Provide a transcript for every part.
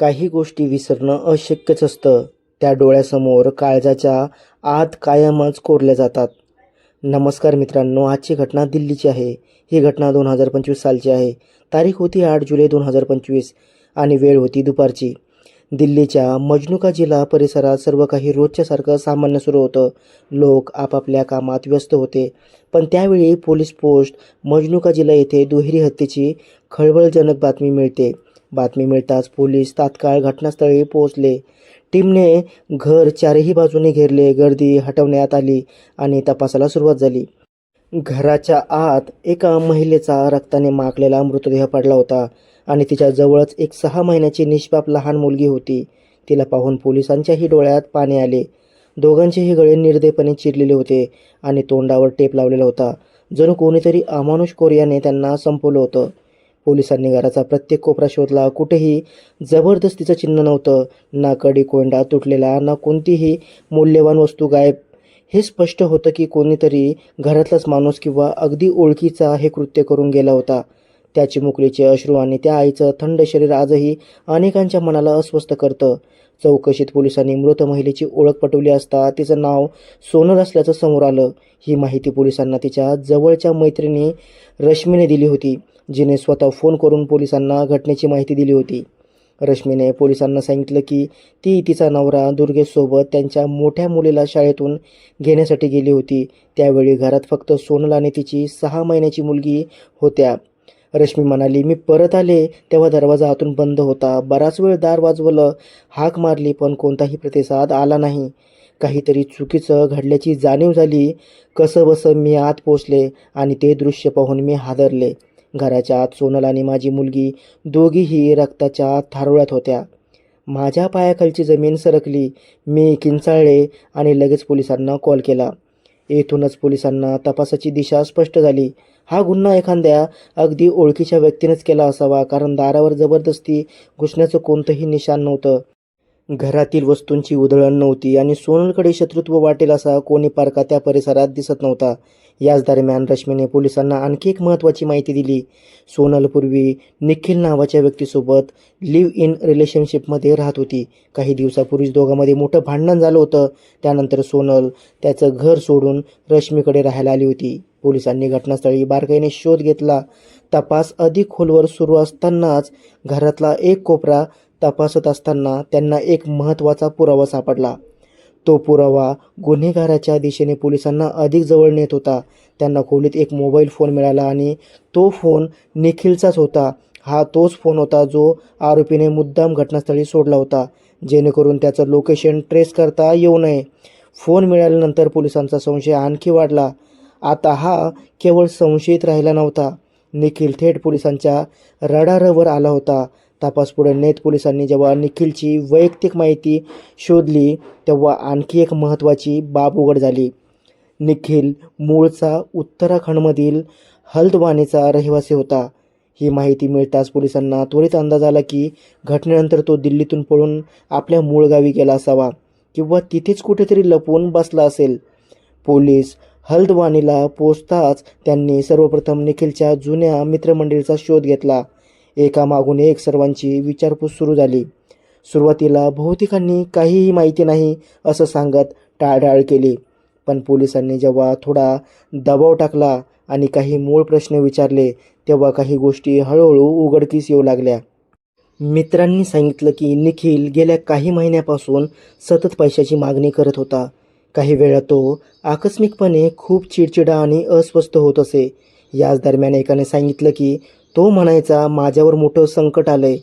काही गोष्टी विसरणं अशक्यच असतं. त्या डोळ्यासमोर काळजाच्या आत कायमच कोरल्या जातात. नमस्कार मित्रांनो, आजची घटना दिल्लीची आहे. ही घटना 2025 सालची आहे. तारीख होती 8 जुलै 2025 आणि वेळ होती दुपारची. दिल्लीच्या मजनुका जिल्हा परिसरात सर्व काही रोजच्यासारखं सामान्य सुरू होतं. लोक आपापल्या कामात व्यस्त होते. पण त्यावेळी पोलीस पोस्ट मजनुका जिल्हा येथे दुहेरी हत्येची खळबळजनक बातमी मिळते. बातमी मिळताच पोलीस तात्काळ घटनास्थळी पोहोचले. टीमने घर चारही बाजूने घेरले. गर्दी हटवण्यात आली आणि तपासाला सुरुवात झाली. घराच्या आत एका महिलेचा रक्ताने माखलेला मृतदेह पडला होता आणि तिच्या जवळच एक 6 महिन्याची निष्पाप लहान मुलगी होती. तिला पाहून पोलिसांच्याही डोळ्यात पाणी आले. दोघांचेही गळे निर्दयपणे चिरलेले होते आणि तोंडावर टेप लावलेला होता. जणू कोणीतरी अमानुष कोर्याने त्यांना संपवलं होतं. पोलिसांनी घराचा प्रत्येक कोपरा शोधला. कुठेही जबरदस्तीचं चिन्ह नव्हतं. ना कडी कोंडा तुटलेला, ना कोणतीही मौल्यवान वस्तू गायब. हे स्पष्ट होतं की कोणीतरी घरातलाच माणूस किंवा अगदी ओळखीचा हे कृत्य करून गेला होता. त्या चिमुकलीचे अश्रू आणि त्या आईचं थंड शरीर आजही अनेकांच्या मनाला अस्वस्थ करतं. चौकशीत पोलिसांनी मृत महिलेची ओळख पटवली असता तिचं नाव सोनल असल्याचं समोर आलं. ही माहिती पोलिसांना तिच्या जवळच्या मैत्रिणी रश्मीने दिली होती, जिने स्वतः फोन करून पोलिसांना घटनेची माहिती दिली होती. रश्मीने पोलिसांना सांगितलं की ती तिचा नवरा दुर्गेशसोबत त्यांच्या मोठ्या मुलीला शाळेतून घेण्यासाठी गेली होती. त्यावेळी घरात फक्त सोनल आणि तिची 6 महिन्याची मुलगी होत्या. रश्मी म्हणाली, मी परत आले तेव्हा दरवाजा आतून बंद होता. बराच वेळ दार वाजवलं, हाक मारली, पण कोणताही प्रतिसाद आला नाही. काहीतरी चुकीचं घडल्याची जाणीव झाली. कसंबसं मी आत पोचले आणि ते दृश्य पाहून मी हादरले. घराच्या आत सोनल आणि माझी मुलगी दोघीही रक्ताच्या थारोळ्यात होत्या. माझ्या पायाखालची जमीन सरकली. मी किंचाळले आणि लगेच पोलिसांना कॉल केला. येथूनच पोलिसांना तपासाची दिशा स्पष्ट झाली. हा गुन्हा एखाद्या अगदी ओळखीच्या व्यक्तीनेच केला असावा, कारण दारावर जबरदस्ती घुसण्याचं कोणतंही निशाण नव्हतं. घरातील वस्तूंची उधळण नव्हती आणि सोनलकडे शत्रुत्व वाटेल असा कोणी पारखा त्या परिसरात दिसत नव्हता. याच दरम्यान रश्मीने पोलिसांना आणखी एक महत्त्वाची माहिती दिली. सोनल पूर्वी निखिल नावाच्या व्यक्तीसोबत लिव्ह इन रिलेशनशिपमध्ये राहत होती. काही दिवसापूर्वीच दोघांमध्ये मोठं भांडण झालं होतं. त्यानंतर सोनल त्याचं घर सोडून रश्मीकडे राहायला आली होती. पोलिसांनी घटनास्थळी बारकाईने शोध घेतला. तपास अधिक खोलवर सुरू असतानाच घरातला एक कोपरा तपासत असताना त्यांना एक महत्त्वाचा पुरावा सापडला. तो पुरावा गुन्हेगाराच्या दिशेने पोलिसांना अधिक जवळ नेत होता. त्यांना खोलीत एक मोबाईल फोन मिळाला आणि तो फोन निखिलचाच होता. हा तोच फोन होता जो आरोपीने मुद्दाम घटनास्थळी सोडला होता, जेणेकरून त्याचं लोकेशन ट्रेस करता येऊ नये. फोन मिळाल्यानंतर पोलिसांचा संशय आणखी वाढला. आता हा केवळ संशयित राहिला नव्हता. निखिल थेट पोलिसांच्या रडारवर आला होता. तपास पुढे नेत पोलिसांनी जेव्हा निखिलची वैयक्तिक माहिती शोधली तेव्हा आणखी एक महत्त्वाची बाब उघड झाली. निखिल मूळचा उत्तराखंडमधील हल्द्वानीचा रहिवासी होता. ही माहिती मिळताच पोलिसांना त्वरित अंदाज आला की घटनेनंतर तो दिल्लीतून पळून आपल्या मूळ गावी गेला असावा किंवा तिथेच कुठेतरी लपून बसला असेल. पोलीस हल्द्वानीला पोचताच त्यांनी सर्वप्रथम निखिलच्या जुन्या मित्रमंडळीचा शोध घेतला. एकामागून एक सर्वांची विचारपूस सुरू झाली. सुरुवातीला बहुतेकांनी काहीही माहिती नाही असं सांगत टाळाटाळ केली. पण पोलिसांनी जेव्हा थोडा दबाव टाकला आणि काही मूळ प्रश्न विचारले तेव्हा काही गोष्टी हळूहळू उघडकीस येऊ लागल्या. मित्रांनी सांगितलं की निखिल गेल्या काही महिन्यापासून सतत पैशाची मागणी करत होता. काही वेळा तो आकस्मिकपणे खूप चिडचिडा आणि अस्वस्थ होत असे. याच दरम्यान एकाने सांगितलं की तो म्हणायचा, माझ्यावर मोठं संकट आलंय,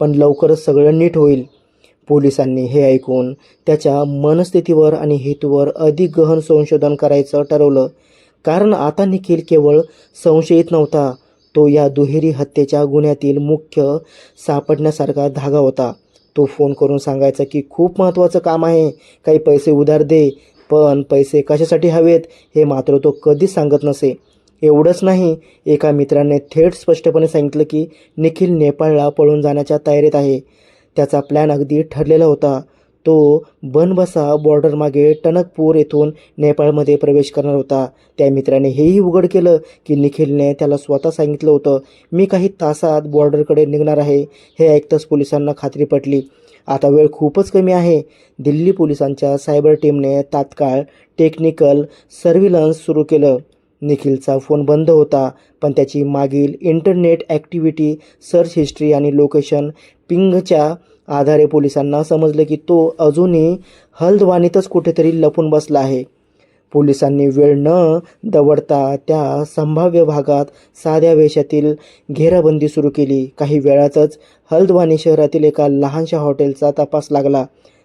पण लवकरच सगळं नीट होईल. पोलिसांनी हे ऐकून त्याच्या मनस्थितीवर आणि हेतूवर अधिक गहन संशोधन करायचं ठरवलं. कारण आता निखिल केवळ संशयित नव्हता, तो या दुहेरी हत्येच्या गुन्ह्यातील मुख्य सापडण्यासारखा धागा होता. तो फोन करून सांगायचा की खूप महत्त्वाचं काम आहे, काही पैसे उधार दे. पण पैसे कशासाठी हवेत हे मात्र तो कधीच सांगत नसे. एवढंच नाही, एका मित्राने थेट स्पष्टपणे सांगितलं की निखिल नेपाळला पळून जाण्याच्या तयारीत आहे. त्याचा प्लॅन अगदी ठरलेला होता. तो बनबसा बॉर्डरमागे टणकपूर येथून नेपाळमध्ये प्रवेश करणार होता. त्या मित्राने हेही उघड केलं की निखिलने त्याला स्वतः सांगितलं होतं, मी काही तासात बॉर्डरकडे निघणार आहे. हे ऐकताच पोलिसांना खात्री पटली. आता वेळ खूपच कमी आहे. दिल्ली पोलिसांच्या सायबर टीमने तात्काळ टेक्निकल सर्व्हिलन्स सुरू केलं. निखिलचा फोन बंद होता, पण त्याची मागील इंटरनेट ॲक्टिव्हिटी, सर्च हिस्ट्री आणि लोकेशन पिंगच्या आधारे पोलिसांना समजलं की तो अजूनही हल्द्वानीतच कुठेतरी लपून बसला आहे. पोलिसांनी वेळ न दवडता त्या संभाव्य भागात साध्या वेशातील घेराबंदी सुरू केली. काही वेळातच हल्द्वानी शहरातील एका लहानशा हॉटेलचा तपास लागला.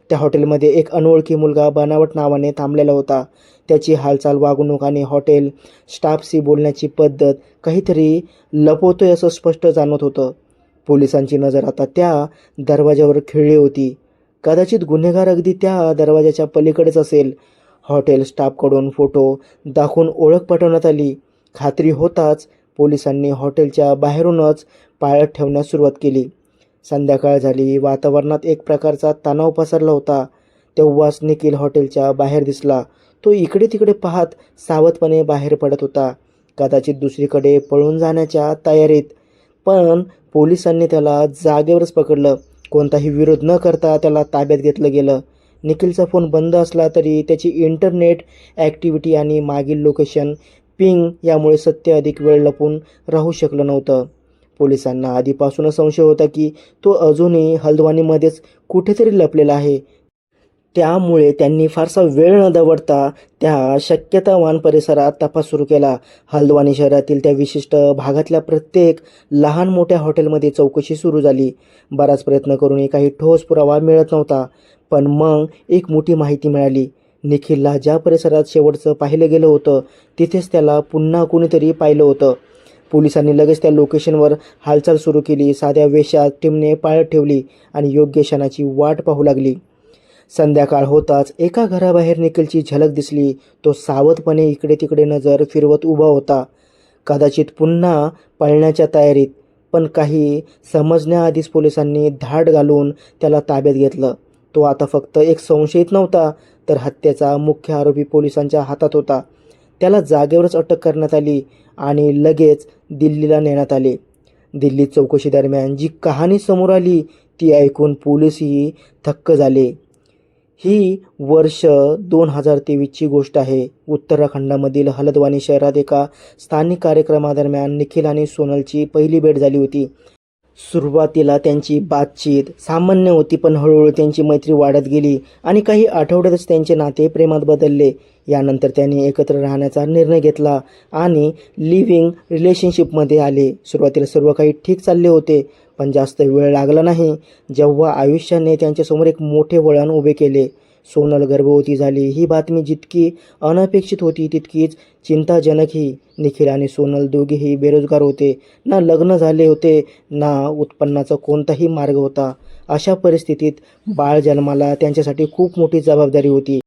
त्या हॉटेलमध्ये एक अनोळखी मुलगा बनावट नावाने थांबलेला होता. त्याची हालचाल, वागणूक आणि हॉटेल स्टाफशी बोलण्याची पद्धत काहीतरी लपवतोय असं स्पष्ट जाणवत होतं. पोलिसांची नजर आता त्या दरवाजावर खिळली होती. कदाचित गुन्हेगार अगदी त्या दरवाजाच्या पलीकडेच असेल. हॉटेल स्टाफकडून फोटो दाखवून ओळख पटवण्यात आली. खात्री होताच पोलिसांनी हॉटेलच्या बाहेरूनच पाळत ठेवण्यास सुरुवात केली. संध्याकाळ झाली. वातावरणात एक प्रकारचा तणाव पसरला होता. तेव्हाच निखिल हॉटेलच्या बाहेर दिसला. तो इकडे तिकडे पाहत सावधपणे बाहेर पडत होता, कदाचित दुसरीकडे पळून जाण्याच्या तयारीत. पण पोलिसांनी त्याला जागेवरच पकडलं. कोणताही विरोध न करता त्याला ताब्यात घेतलं गेलं. निखिलचा फोन बंद असला तरी त्याची इंटरनेट ॲक्टिव्हिटी आणि मागील लोकेशन पिंग यामुळे सत्य अधिक वेळ लपून राहू शकलं नव्हतं. पोलिसांना आधीपासूनच संशय होता की तो अजूनही हल्द्वानीमध्येच कुठेतरी लपलेला आहे. त्यामुळे त्यांनी फारसा वेळ न दवडता त्या शक्यतावान परिसरात तपास सुरू केला. हल्द्वानी शहरातील त्या विशिष्ट भागातल्या प्रत्येक लहान मोठ्या हॉटेलमध्ये चौकशी सुरू झाली. बराच प्रयत्न करूनही काही ठोस पुरावा मिळत नव्हता. पण मग एक मोठी माहिती मिळाली. निखिलला ज्या परिसरात शेवटचं पाहिलं गेलं होतं तिथेच त्याला पुन्हा कुणीतरी पाहिलं होतं. पोलिसांनी लगेच त्या लोकेशनवर हालचाल सुरू केली. साध्या वेशात टीमने पाळत ठेवली आणि योग्य क्षणाची वाट पाहू लागली. संध्याकाळ होताच एका घराबाहेर निखिलची झलक दिसली. तो सावधपणे इकडे तिकडे नजर फिरवत उभा होता, कदाचित पुन्हा पळण्याच्या तयारीत. पण काही समजण्याआधीच पोलिसांनी धाड घालून त्याला ताब्यात घेतलं. तो आता फक्त एक संशयित नव्हता, तर हत्येचा मुख्य आरोपी पोलिसांच्या हातात होता. त्याला जागेवरच अटक करण्यात आली आणि लगेच दिल्लीला नेण्यात आले. दिल्लीत चौकशीदरम्यान जी कहाणी समोर आली ती ऐकून पोलीसही थक्क झाले. ही वर्ष 2023ची गोष्ट आहे. उत्तराखंडामधील हल्द्वानी शहरात एका स्थानिक कार्यक्रमादरम्यान निखिल आणि सोनलची पहिली भेट झाली होती. सुरुवातीला त्यांची बातचीत सामान्य होती, पण हळूहळू त्यांची मैत्री वाढत गेली आणि काही आठवड्यातच त्यांचे नाते प्रेमात बदलले. यानंतर त्यांनी एकत्र राहण्याचा निर्णय घेतला आणि लिव्हिंग रिलेशनशिपमध्ये आले. सुरुवातीला सर्व काही ठीक चालले होते, पण जास्त वेळ लागला नाही जेव्हा आयुष्याने त्यांच्यासमोर एक मोठे वळण उभे केले. सोनल गर्भवती झाली. ही बातमी जितकी अनपेक्षित होती तितकीच चिंताजनकही. निखिल आणि सोनल दोघेही बेरोजगार होते. ना लग्न झाले होते, ना उत्पन्नाचा कोणताही मार्ग होता. अशा परिस्थितीत बाळ जन्माला त्यांच्यासाठी खूप मोठी जबाबदारी होती,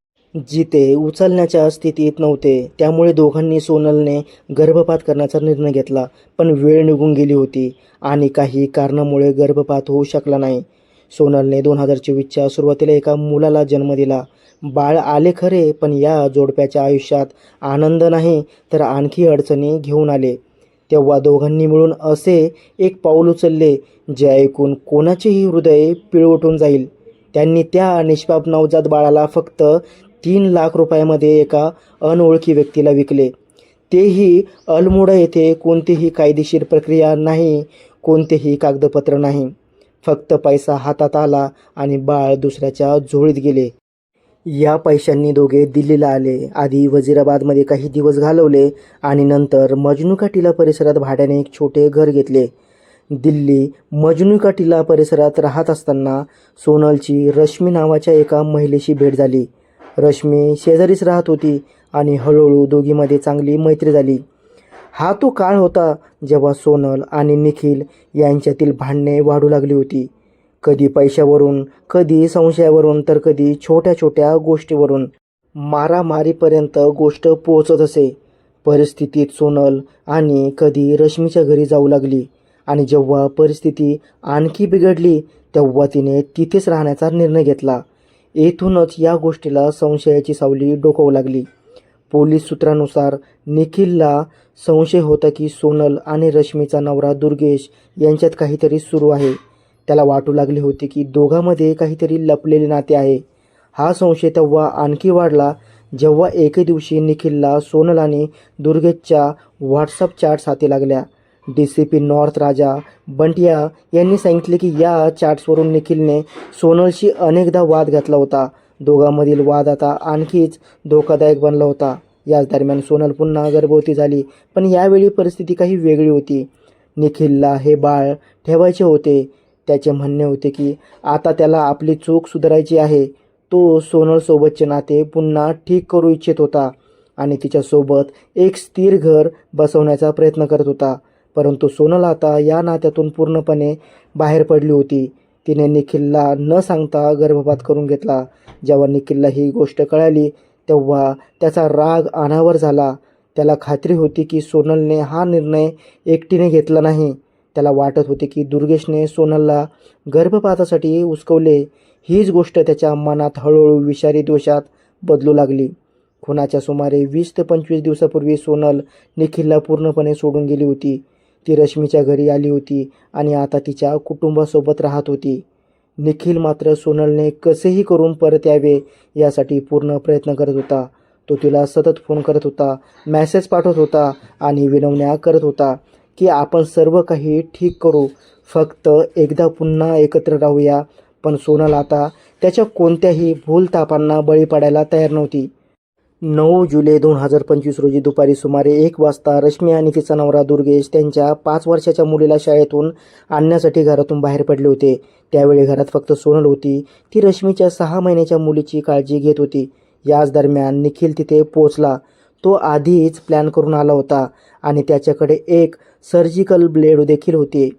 जी ते उचलण्याच्या स्थितीत नव्हते. त्यामुळे दोघांनी सोनलने गर्भपात करण्याचा निर्णय घेतला. पण वेळ निघून गेली होती आणि काही कारणामुळे गर्भपात होऊ शकला नाही. सोनलने 2024च्या सुरुवातीला एका मुलाला जन्म दिला. बाळ आले खरे, पण या जोडप्याच्या आयुष्यात आनंद नाही तर आणखी अडचणी घेऊन आले. तेव्हा दोघांनी मिळून असे एक पाऊल उचलले जे ऐकून कोणाचेही हृदय पिळवटून जाईल. त्यांनी त्या निष्पाप नवजात बाळाला फक्त 3 लाख रुपयामध्ये एका अनोळखी व्यक्तीला विकले. तेही अल्मोडा येथे. कोणतीही कायदेशीर प्रक्रिया नाही, कोणतेही कागदपत्र नाही. फक्त पैसा हातात आला आणि बाळ दुसऱ्याच्या झोळीत गेले. या पैशांनी दोघे दिल्लीला आले. आधी वजिराबादमध्ये काही दिवस घालवले आणि नंतर मजनू का टीला परिसरात भाड्याने एक छोटे घर घेतले. दिल्ली मजनू का टीला परिसरात राहत असताना सोनलची रश्मी नावाच्या एका महिलेशी भेट झाली. रश्मी शेजारीच राहत होती आणि हळूहळू दोघींमध्ये चांगली मैत्री झाली. हा तो काळ होता जेव्हा सोनल आणि निखिल यांच्यातील भांडणे वाढू लागली होती. कधी पैशावरून, कधी संशयावरून, तर कधी छोट्या छोट्या गोष्टीवरून मारामारीपर्यंत गोष्ट पोहोचत असे. परिस्थितीत सोनल आणि कधी रश्मीच्या घरी जाऊ लागली आणि जेव्हा परिस्थिती आणखी बिघडली तेव्हा तिने तिथेच राहण्याचा निर्णय घेतला. येथूनच या गोष्टीला संशयाची सावली डोकावू लागली. पोलीस सूत्रानुसार निखिलला संशय होता की सोनल आणि रश्मीचा नवरा दुर्गेश यांच्यात काहीतरी सुरू आहे. त्याला वाटू लागले होते की दोघांमध्ये काहीतरी लपलेले नाते आहे. हा संशय तेव्हा आणखी वाढला जेव्हा एके दिवशी निखिलला सोनल आणि दुर्गेशच्या व्हॉट्सअप चॅट्स हाती लागल्या. DCP नॉर्थ राजा बंटिया यांनी सांगितले की या चॅट्सवरून निखिलने सोनलशी अनेकदा वाद घातला होता. दोघांमधील वाद आता आणखीच धोकादायक बनला होता. याच दरम्यान सोनल पुन्हा गर्भवती झाली, पण यावेळी परिस्थिती काही वेगळी होती. निखिलला हे बाळ ठेवायचे होते. त्याचे म्हणणे होते की आता त्याला आपली चूक सुधारायची आहे. तो सोनलसोबतचे नाते पुन्हा ठीक करू इच्छित होता आणि तिच्यासोबत एक स्थिर घर बसवण्याचा प्रयत्न करत होता. परंतु सोनल आता या नात्यातून पूर्णपणे बाहेर पडली होती. तिने निखिलला न सांगता गर्भपात करून घेतला. जेव्हा निखिलला ही गोष्ट कळाली तेव्हा त्याचा राग अनावर झाला. त्याला खात्री होती की सोनलने हा निर्णय एकटीने घेतला नाही. त्याला वाटत होते की दुर्गेशने सोनलला गर्भपातासाठी उस्कवले. हीच गोष्ट त्याच्या मनात हळूहळू विषारी दोषात बदलू लागली. खुनाच्या सुमारे 20 ते 25 दिवसापूर्वी सोनल निखिलला पूर्णपणे सोडून गेली होती. ती रश्मीच्या घरी आली होती आणि आता तिच्या कुटुंबासोबत राहत होती. निखिल मात्र सोनलने कसेही करून परत यावे यासाठी पूर्ण प्रयत्न करत होता. तो तिला सतत फोन करत होता, मेसेज पाठवत होता आणि विनवण्या करत होता की आपण सर्व काही ठीक करू, फक्त एकदा पुन्हा एकत्र राहूया. पण सोनल आता त्याच्या कोणत्याही भूलथापांना बळी पडायला तयार नव्हती. 9 जुलै 2025 रोजी दुपारी सुमारे 1 वाजता रश्मी आणि तिचा नवरा दुर्गेश त्यांच्या 5 वर्षाच्या मुलीला शाळेतून आणण्यासाठी घरातून बाहेर पडले होते. त्यावेळी घरात फक्त सोनल होती. ती रश्मीच्या 6 महिन्याच्या मुलीची काळजी घेत होती. याच दरम्यान निखिल तिथे पोहोचला. तो आधीच प्लॅन करून आला होता आणि त्याच्याकडे एक सर्जिकल ब्लेड देखील होते.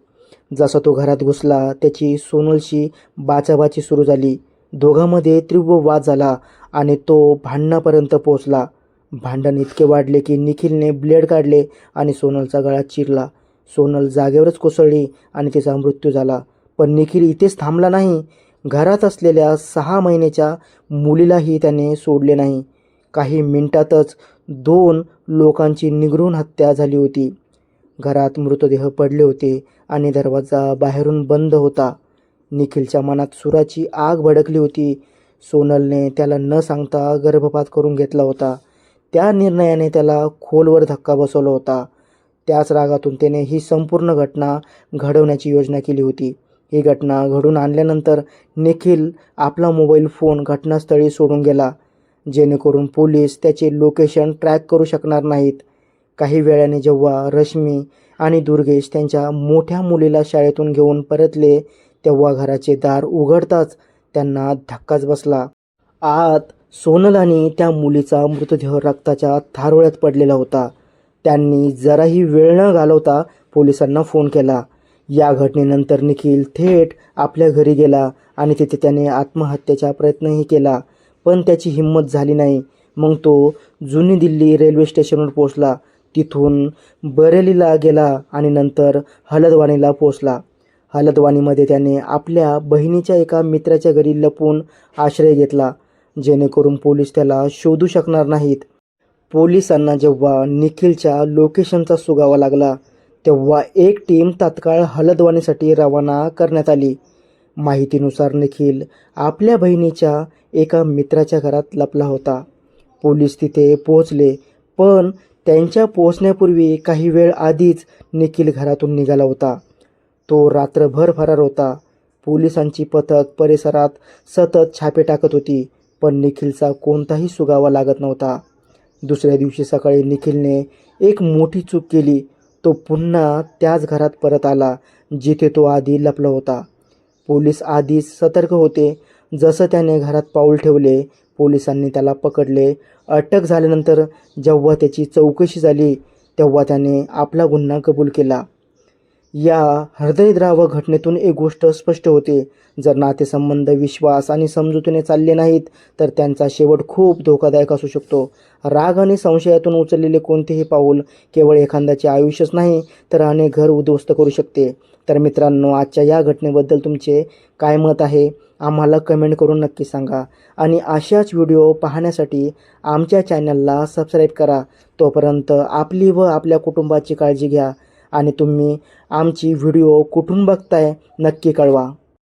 जसा तो घरात घुसला त्याची सोनलशी बाचाबाची सुरू झाली. दोघांमध्ये तीव्र वाद झाला आणि तो भांडणापर्यंत पोहोचला. भांडण इतके वाढले की निखिलने ब्लेड काढले आणि सोनलचा गळा चिरला. सोनल जागेवरच कोसळली आणि तिचा मृत्यू झाला. पण निखिल इथेच थांबला नाही. घरात असलेल्या 6 महिन्याच्या मुलीलाही त्याने सोडले नाही. काही मिनिटातच 2 लोकांची निर्घृण हत्या झाली होती. घरात मृतदेह पडले होते आणि दरवाजा बाहेरून बंद होता. निखिलच्या मनात सुराची आग भडकली होती. सोनलने त्याला न सांगता गर्भपात करून घेतला होता. त्या निर्णयाने त्याला खोलवर धक्का बसवला होता. त्याच रागातून त्याने ही संपूर्ण घटना घडवण्याची योजना केली होती. ही घटना घडून आणल्यानंतर निखिल आपला मोबाईल फोन घटनास्थळी सोडून गेला, जेणेकरून पोलीस त्याचे लोकेशन ट्रॅक करू शकणार नाहीत. काही वेळाने जेव्हा रश्मी आणि दुर्गेश त्यांच्या मोठ्या मुलीला शाळेतून घेऊन परतले तेव्हा घराचे दार उघडताच त्यांना धक्काच बसला. आत सोनल आणि त्या मुलीचा मृतदेह रक्ताच्या थारोळ्यात पडलेला होता. त्यांनी जराही वेळ न घालवता पोलिसांना फोन केला. या घटनेनंतर निखिल थेट आपल्या घरी गेला आणि तिथे त्याने आत्महत्येचा प्रयत्नही केला, पण त्याची हिंमत झाली नाही. मग तो जुनी दिल्ली रेल्वे स्टेशनवर पोहोचला. तिथून बरेलीला गेला आणि नंतर हलद्वानीला पोहोचला. हलद्वानीमध्ये त्याने आपल्या बहिणीच्या एका मित्राच्या घरी लपून आश्रय घेतला, जेणेकरून पोलीस त्याला शोधू शकणार नाहीत. पोलिसांना जेव्हा निखिलच्या लोकेशनचा सुगावा लागला तेव्हा एक टीम तात्काळ हलद्वानीसाठी रवाना करण्यात आली. माहितीनुसार निखिल आपल्या बहिणीच्या एका मित्राच्या घरात लपला होता. पोलीस तिथे पोहोचले, पण त्यांच्या पोहोचण्यापूर्वी काही वेळ आधीच निखिल घरातून निघाला होता. तो रात्रभर फरार होता. पोलिसांची पथक परिसरात सतत छापे टाकत होती, पण निखिलचा कोणताही सुगावा लागत नव्हता. दुसऱ्या दिवशी सकाळी निखिलने एक मोठी चूक केली. तो पुन्हा त्याच घरात परत आला जिथे तो आधी लपला होता. पोलीस आधीच सतर्क होते. जसं त्याने घरात पाऊल ठेवले पोलिसांनी त्याला पकडले. अटक झाल्यानंतर जेव्हा त्याची चौकशी झाली तेव्हा त्याने आपला गुन्हा कबूल केला. या हृदयद्रावक घटनेतून एक गोष्ट स्पष्ट होते, जर नातेसंबंध विश्वास आणि समजुतीने चालले नाहीत तर त्यांचा शेवट खूप धोकादायक असू शकतो. राग आणि संशयातून उचललेले कोणतेही पाऊल केवळ एखाद्याचे आयुष्यच नाही तर अनेक घर उद्ध्वस्त करू शकते. तर मित्रांनो, आजच्या या घटनेबद्दल तुमचे काय मत आहे आम्हाला कमेंट करून नक्की सांगा आणि अशाच व्हिडिओ पाहण्यासाठी आमच्या चॅनलला सबस्क्राईब करा. तोपर्यंत आपली व आपल्या कुटुंबाची काळजी घ्या आणि तुम्ही आमची व्हिडिओ कुठून बघताय नक्की कळवा.